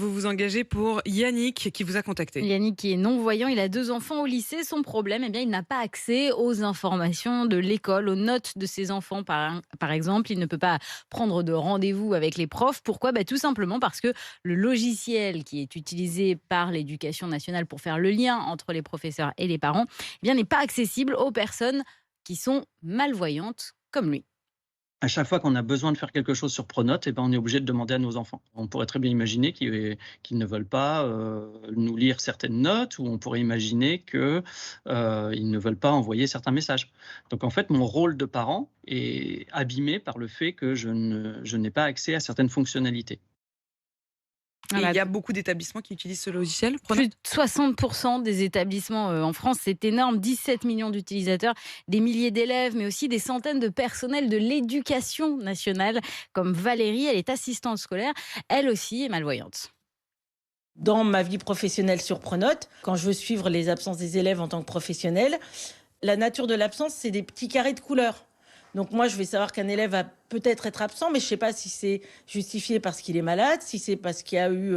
vous vous engagez pour Yannick qui vous a contacté. Yannick qui est non-voyant, il a 2 enfants au lycée. Son problème, il n'a pas accès aux informations de l'école, aux notes de ses enfants par exemple. Il ne peut pas prendre de rendez-vous avec les profs. Pourquoi ? Tout simplement parce que le logiciel qui est utilisé par l'éducation nationale pour faire le lien entre les professeurs et les parents, n'est pas accessible aux personnes qui sont malvoyantes comme lui. À chaque fois qu'on a besoin de faire quelque chose sur Pronote, on est obligé de demander à nos enfants. On pourrait très bien imaginer qu'ils ne veulent pas nous lire certaines notes, ou on pourrait imaginer qu'ils ne veulent pas envoyer certains messages. Donc en fait, mon rôle de parent est abîmé par le fait que je n'ai pas accès à certaines fonctionnalités. Et Voilà. il y a beaucoup d'établissements qui utilisent ce logiciel. Plus de 60% des établissements en France, c'est énorme. 17 millions d'utilisateurs, des milliers d'élèves, mais aussi des centaines de personnels de l'éducation nationale, comme Valérie, elle est assistante scolaire, elle aussi est malvoyante. Dans ma vie professionnelle sur Pronote, quand je veux suivre les absences des élèves en tant que professionnelle, la nature de l'absence, c'est des petits carrés de couleurs. Donc moi, je vais savoir qu'un élève va peut-être être absent, mais je ne sais pas si c'est justifié parce qu'il est malade, si c'est parce qu'il y a eu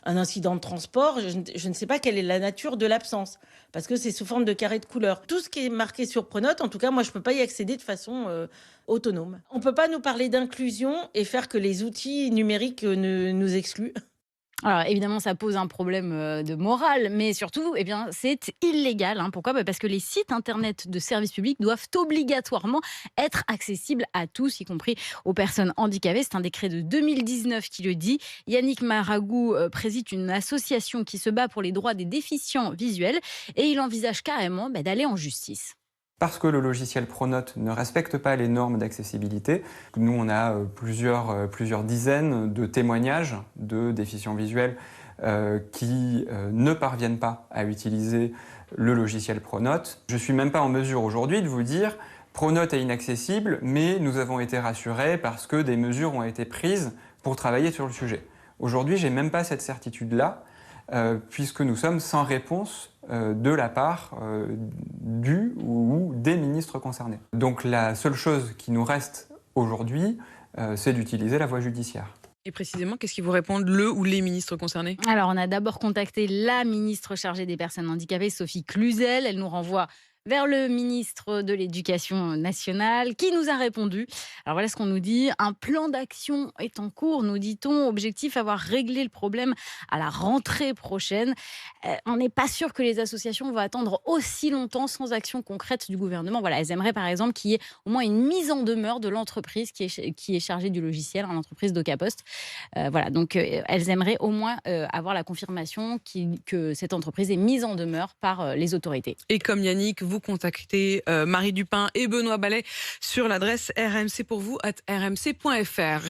un incident de transport. Je ne sais pas quelle est la nature de l'absence, parce que c'est sous forme de carrés de couleurs. Tout ce qui est marqué sur Pronote, en tout cas, moi, je ne peux pas y accéder de façon autonome. On ne peut pas nous parler d'inclusion et faire que les outils numériques nous excluent. Alors évidemment, ça pose un problème de morale, mais surtout, c'est illégal. Pourquoi ? Parce que les sites internet de services publics doivent obligatoirement être accessibles à tous, y compris aux personnes handicapées. C'est un décret de 2019 qui le dit. Yannick Maragou préside une association qui se bat pour les droits des déficients visuels et il envisage carrément d'aller en justice. Parce que le logiciel Pronote ne respecte pas les normes d'accessibilité. Nous, on a plusieurs dizaines de témoignages de déficients visuels qui ne parviennent pas à utiliser le logiciel Pronote. Je ne suis même pas en mesure aujourd'hui de vous dire Pronote est inaccessible, mais nous avons été rassurés parce que des mesures ont été prises pour travailler sur le sujet. Aujourd'hui, je n'ai même pas cette certitude-là, puisque nous sommes sans réponse de la part du ou des ministres concernés. Donc la seule chose qui nous reste aujourd'hui, c'est d'utiliser la voie judiciaire. Et précisément, qu'est-ce qu'ils vous répondent, le ou les ministres concernés ? Alors, on a d'abord contacté la ministre chargée des personnes handicapées, Sophie Cluzel. Elle nous renvoie vers le ministre de l'Éducation nationale qui nous a répondu. Alors voilà ce qu'on nous dit. Un plan d'action est en cours, nous dit-on. Objectif, avoir réglé le problème à la rentrée prochaine. On n'est pas sûr que les associations vont attendre aussi longtemps sans action concrète du gouvernement. Voilà, elles aimeraient par exemple qu'il y ait au moins une mise en demeure de l'entreprise qui est chargée du logiciel, l'entreprise d'Ocapost. Donc elles aimeraient au moins avoir la confirmation que cette entreprise est mise en demeure par les autorités. Et comme Yannick, vous contactez Marie Dupin et Benoît Ballet sur l'adresse rmcpourvous@rmc.fr.